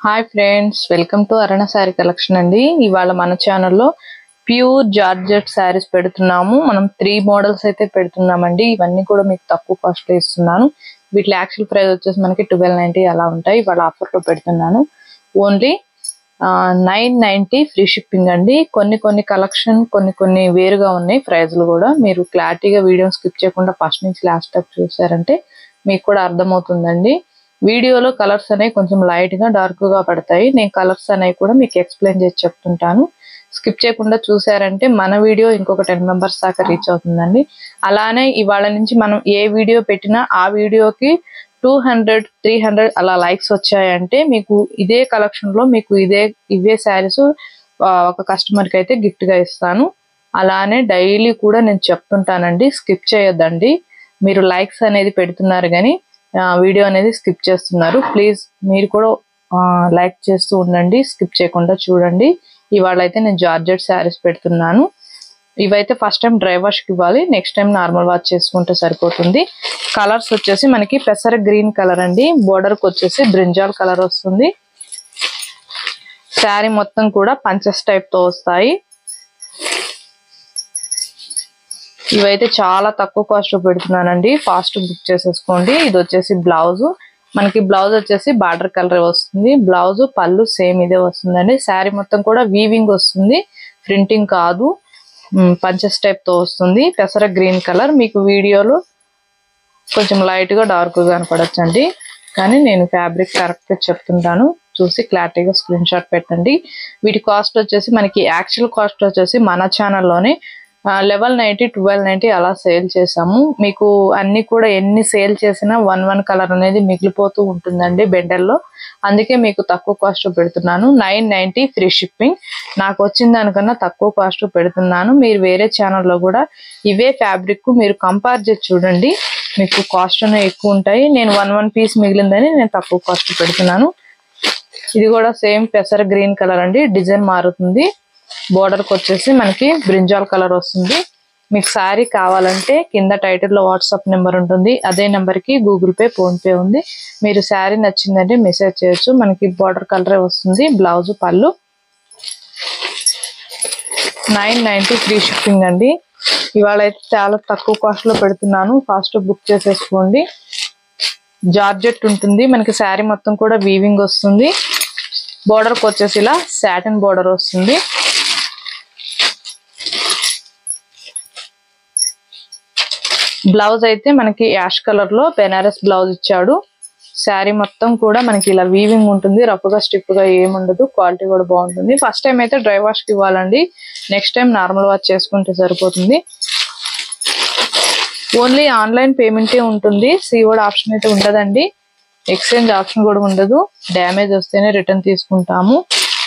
Hi friends, welcome to Aruna sari collection అండి. ఇవాళ మన ఛానల్లో ప్యూర్ జార్జెట్ శారీస్ పెడుతున్నాము. మనం 3 మోడల్స్ అయితే పెడుతున్నామండి. ఇవన్నీ కూడా మీకు తక్కువ కాస్ట్ లో ఇస్తున్నాను. వీటి యాక్చువల్ ప్రైస్ వచ్చేసి మనకి 1290 అలా ఉంటాయి. ఇవాళ ఆఫర్ లో పెడుతున్నాను. ఓన్లీ 990 ఫ్రీ షిప్పింగ్ అండి. కొన్ని కలెక్షన్ కొన్ని వేరుగా ఉన్నాయి ప్రైజ్లు కూడా. మీరు క్లారిటీగా వీడియో స్కిప్ చేయకుండా ఫస్ట్ నుంచి లాస్ట్ దాకా చూసారంటే మీకు కూడా అర్థమవుతుందండి. వీడియోలో కలర్స్ అనేవి కొంచెం లైట్ గా డార్క్ గా పడతాయి. నేను కలర్స్ అనేవి కూడా మీకు ఎక్స్ప్లెయిన్ చేసి చెప్తుంటాను. స్కిప్ చేయకుండా చూసారంటే మన వీడియో ఇంకొక 10 మెంబర్స్ దాకా రీచ్ అవుతుందండి. అలానే ఇవాళ నుంచి మనం ఏ వీడియో పెట్టినా ఆ వీడియోకి 200, 300 అలా లైక్స్ వచ్చాయంటే మీకు ఇదే కలెక్షన్ లో మీకు ఇవే శారీస్ ఒక కస్టమర్ కి అయితే గిఫ్ట్ గా ఇస్తాను. అలానే డైలీ కూడా నేను చెప్తుంటానండి, స్కిప్ చేయొద్దండి. మీరు లైక్స్ అనేది పెడుతున్నారు కానీ వీడియో అనేది స్కిప్ చేస్తున్నారు. ప్లీజ్ మీరు కూడా లైక్ చేస్తూ ఉండండి, స్కిప్ చేయకుండా చూడండి. ఇవాళ అయితే నేను జార్జెట్ శారీస్ పెడుతున్నాను. ఇవైతే ఫస్ట్ టైం డ్రై వాష్ కి ఇవ్వాలి, నెక్స్ట్ టైం నార్మల్ వాష్ చేసుకుంటే సరిపోతుంది. కలర్స్ వచ్చేసి మనకి పెసర గ్రీన్ కలర్ అండి. బోర్డర్ కి వచ్చేసి బ్రింజాల్ కలర్ వస్తుంది. శారీ మొత్తం కూడా పంచెస్ టైప్ తో వస్తాయి. ఇవైతే చాలా తక్కువ కాస్ట్ లో పెడుతున్నానండి. ఫాస్ట్ బుక్ చేసేసుకోండి. ఇది వచ్చేసి బ్లౌజ్. మనకి బ్లౌజ్ వచ్చేసి బార్డర్ కలర్ వస్తుంది. బ్లౌజ్ పళ్ళు సేమ్ ఇదే వస్తుందండి. శారీ మొత్తం కూడా వీవింగ్ వస్తుంది, ప్రింటింగ్ కాదు. పంచెస్ టైప్ తో వస్తుంది. పెసర గ్రీన్ కలర్. మీకు వీడియోలో కొంచెం లైట్ గా డార్క్ గా కనపడొచ్చండి, కానీ నేను ఫ్యాబ్రిక్ కరెక్ట్ గా చెప్తుంటాను, చూసి క్లారిటీగా స్క్రీన్ షాట్ పెట్టండి. వీటి కాస్ట్ వచ్చేసి మనకి యాక్చువల్ కాస్ట్ వచ్చేసి మన ఛానల్లోనే 1190, 1290 అలా సేల్ చేసాము. మీకు అన్ని కూడా ఎన్ని సేల్ చేసినా 1 కలర్ అనేది మిగిలిపోతూ ఉంటుందండి బెండల్లో. అందుకే మీకు తక్కువ కాస్ట్ పెడుతున్నాను. 990 ఫ్రీ షిప్పింగ్. నాకు వచ్చిన దానికన్నా తక్కువ కాస్ట్ పెడుతున్నాను. మీరు వేరే ఛానల్లో కూడా ఇవే ఫ్యాబ్రిక్ మీరు కంపేర్ చేసి చూడండి, మీకు కాస్ట్ అనేవి ఎక్కువ ఉంటాయి. నేను 1 పీస్ మిగిలిందని నేను తక్కువ కాస్ట్ పెడుతున్నాను. ఇది కూడా సేమ్ పెసర గ్రీన్ కలర్ అండి. డిజైన్ మారుతుంది. బోర్డర్ కి వచ్చేసి మనకి బ్రింజాల్ కలర్ వస్తుంది. మీకు శారీ కావాలంటే కింద టైటిల్లో వాట్సాప్ నెంబర్ ఉంటుంది. అదే నెంబర్ కి గూగుల్ పే, ఫోన్ పే ఉంది. మీరు శారీ నచ్చిందంటే మెసేజ్ చేయొచ్చు. మనకి బోర్డర్ కలరే వస్తుంది. బ్లౌజ్ పళ్ళు. 990 ఫ్రీ షిప్పింగ్ అండి. ఇవాళ అయితే చాలా తక్కువ కాస్ట్ లో పెడుతున్నాను. ఫాస్ట్ బుక్ చేసేసుకోండి. జార్జెట్ ఉంటుంది. మనకి శారీ మొత్తం కూడా వీవింగ్ వస్తుంది. బోర్డర్ కి వచ్చేసి ఇలా సాటిన్ బోర్డర్ వస్తుంది. బ్లౌజ్ అయితే మనకి యాష్ కలర్ లో బెనారస్ బ్లౌజ్ ఇచ్చాడు. శారీ మొత్తం కూడా మనకి ఇలా వీవింగ్ ఉంటుంది. రఫ్ గా స్టిఫ్ గా ఏముండదు. క్వాలిటీ కూడా బాగుంటుంది. ఫస్ట్ టైం అయితే డ్రై వాష్ కి ఇవ్వాలండి, నెక్స్ట్ టైం నార్మల్ వాష్ చేసుకుంటే సరిపోతుంది. ఓన్లీ ఆన్లైన్ పేమెంటే ఉంటుంది. సీఓడి ఆప్షన్ అయితే ఉండదండి. ఎక్స్చేంజ్ ఆప్షన్ కూడా ఉండదు. డ్యామేజ్ వస్తేనే రిటర్న్ తీసుకుంటాము.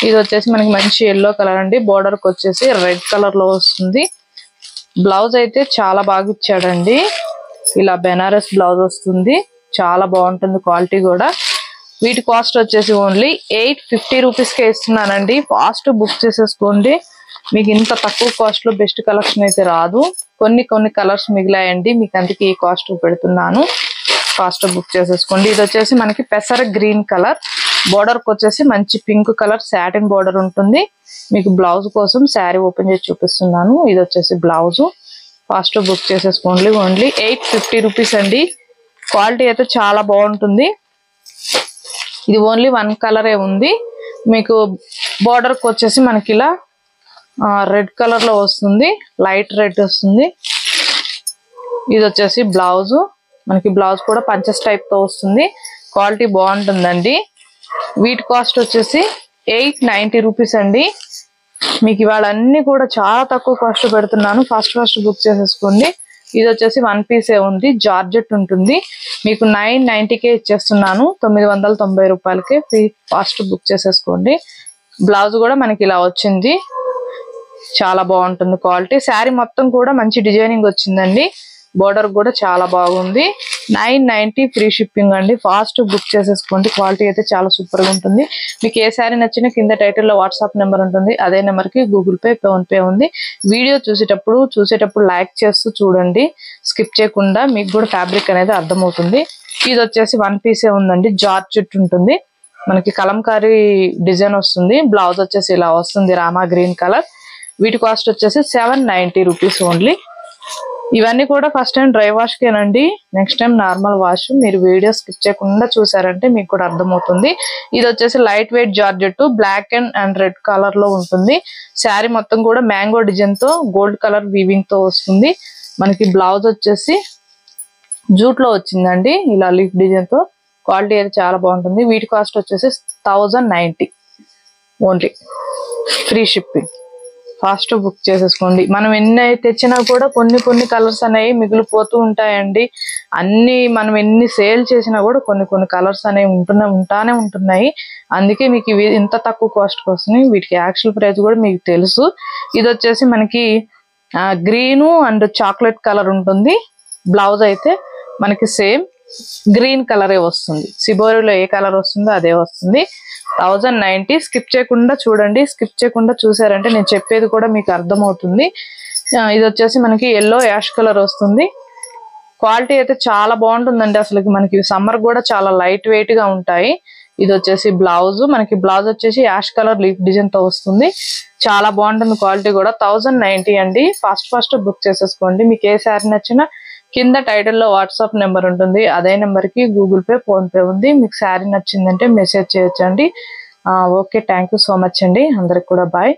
ఇది వచ్చేసి మనకి మంచి ఎల్లో కలర్ అండి. బోర్డర్ కి వచ్చేసి రెడ్ కలర్ లో వస్తుంది. బ్లౌజ్ అయితే చాలా బాగా ఇచ్చాడండి. ఇలా బెనారస్ బ్లౌజ్ వస్తుంది. చాలా బాగుంటుంది క్వాలిటీ కూడా. వీటి కాస్ట్ వచ్చేసి ఓన్లీ 850 రూపీస్ కే ఇస్తున్నానండి. ఫాస్ట్ బుక్ చేసేసుకోండి. మీకు ఇంత తక్కువ కాస్ట్ లో బెస్ట్ కలెక్షన్ అయితే రాదు. కొన్ని కలర్స్ మిగిలాయండి, మీకు అందుకే ఈ కాస్ట్ పెడుతున్నాను. ఫాస్ట్ బుక్ చేసేసుకోండి. ఇది వచ్చేసి మనకి పెసర గ్రీన్ కలర్. బోర్డర్ కి వచ్చేసి మంచి పింక్ కలర్ సాటిన్ బోర్డర్ ఉంటుంది. మీకు బ్లౌజ్ కోసం శారీ ఓపెన్ చేసి చూపిస్తున్నాను. ఇది వచ్చేసి బ్లౌజ్. ఫాస్ట్ బుక్ చేసేసుకోండి. ఓన్లీ 850 రూపీస్ అండి. క్వాలిటీ అయితే చాలా బాగుంటుంది. ఇది ఓన్లీ 1 కలరే ఉంది. మీకు బోర్డర్ కి వచ్చేసి మనకి ఇలా రెడ్ కలర్ లో వస్తుంది. లైట్ రెడ్ వస్తుంది. ఇది వచ్చేసి బ్లౌజ్. మనకి బ్లౌజ్ కూడా పంచెస్ టైప్ తో వస్తుంది. క్వాలిటీ బాగుంటుందండి. వీటి కాస్ట్ వచ్చేసి 890 రూపీస్ అండి. మీకు ఇవాళ అన్ని కూడా చాలా తక్కువ కాస్ట్ పెడుతున్నాను. ఫాస్ట్ బుక్ చేసేసుకోండి. ఇది వచ్చేసి 1 పీసే ఉంది. జార్జెట్ ఉంటుంది. మీకు 990కే ఇచ్చేస్తున్నాను. 990 రూపాయలకే ఫాస్ట్ బుక్ చేసేసుకోండి. బ్లౌజ్ కూడా మనకి ఇలా వచ్చింది. చాలా బాగుంటుంది క్వాలిటీ. శారీ మొత్తం కూడా మంచి డిజైనింగ్ వచ్చిందండి. బోర్డర్ కూడా చాలా బాగుంది. 990 ఫ్రీ షిప్పింగ్ అండి. ఫాస్ట్ బుక్ చేసేసుకోండి. క్వాలిటీ అయితే చాలా సూపర్ గా ఉంటుంది. మీకు ఏ శారీ నచ్చినా కింద టైటిల్లో వాట్సాప్ నెంబర్ ఉంటుంది. అదే నెంబర్ కి గూగుల్ పే, ఫోన్ పే ఉంది. వీడియో చూసేటప్పుడు లైక్ చేస్తూ చూడండి, స్కిప్ చేయకుండా. మీకు కూడా ఫ్యాబ్రిక్ అనేది అర్థమవుతుంది. ఇది వచ్చేసి 1 పీసే ఉందండి. జార్జెట్ ఉంటుంది. మనకి కలంకారీ డిజైన్ వస్తుంది. బ్లౌజ్ వచ్చేసి ఇలా వస్తుంది రామా గ్రీన్ కలర్. వీటి కాస్ట్ వచ్చేసి 790 రూపీస్ ఓన్లీ. ఇవన్నీ కూడా ఫస్ట్ టైం డ్రై వాష్ కేనండి, నెక్స్ట్ టైం నార్మల్ వాష్. మీరు వీడియో స్కిప్ చేయకుండా చూసారంటే మీకు కూడా అర్థమవుతుంది. ఇది వచ్చేసి light weight georgette, black and red colour లో ఉంటుంది. శారీ మొత్తం కూడా మ్యాంగో డిజైన్ తో గోల్డ్ కలర్ వీవింగ్ తో వస్తుంది. మనకి బ్లౌజ్ వచ్చేసి జూట్ లో వచ్చిందండి, ఇలా లీఫ్ డిజైన్ తో. క్వాలిటీ అయితే చాలా బాగుంటుంది. వీటి కాస్ట్ వచ్చేసి 1090 only, free shipping. Fast book చేసేసుకోండి. మనం ఎన్ని తెచ్చినా కూడా కొన్ని కలర్స్ అనేవి మిగిలిపోతూ ఉంటాయండి. అన్ని మనం ఎన్ని సేల్ చేసినా కూడా కొన్ని కలర్స్ అనేవి ఉంటానే ఉంటున్నాయి. అందుకే మీకు ఇవి ఇంత తక్కువ కాస్ట్కి వస్తున్నాయి. వీటికి యాక్చువల్ ప్రైస్ కూడా మీకు తెలుసు. ఇది వచ్చేసి మనకి గ్రీను అండ్ చాక్లెట్ కలర్ ఉంటుంది. బ్లౌజ్ అయితే మనకి సేమ్ గ్రీన్ కలరే వస్తుంది. సిబోరిలో ఏ కలర్ వస్తుందో అదే వస్తుంది. 1090. స్కిప్ చేయకుండా చూడండి. స్కిప్ చేయకుండా చూసారంటే నేను చెప్పేది కూడా మీకు అర్థమవుతుంది. ఇది వచ్చేసి మనకి ఎల్లో యాష్ కలర్ వస్తుంది. క్వాలిటీ అయితే చాలా బాగుంటుందండి. అసలు మనకి సమ్మర్ కూడా చాలా లైట్ వెయిట్ గా ఉంటాయి. ఇది వచ్చేసి బ్లౌజ్, మనకి బ్లౌజ్ వచ్చేసి యాష్ కలర్ లీఫ్ డిజైన్ తో వస్తుంది. చాలా బాగుంటుంది క్వాలిటీ కూడా. 1090 అండి. ఫాస్ట్ బుక్ చేసేసుకోండి. మీకు ఏ శారీ నచ్చినా కింద టైటిల్లో వాట్సాప్ నెంబర్ ఉంటుంది. అదే నెంబర్ కి గూగుల్ పే, ఫోన్ పే ఉంది. మీకు శారీ నచ్చిందంటే మెసేజ్ చేయొచ్చండి. Okay, thank you so much అండి. అందరికి కూడా బాయ్.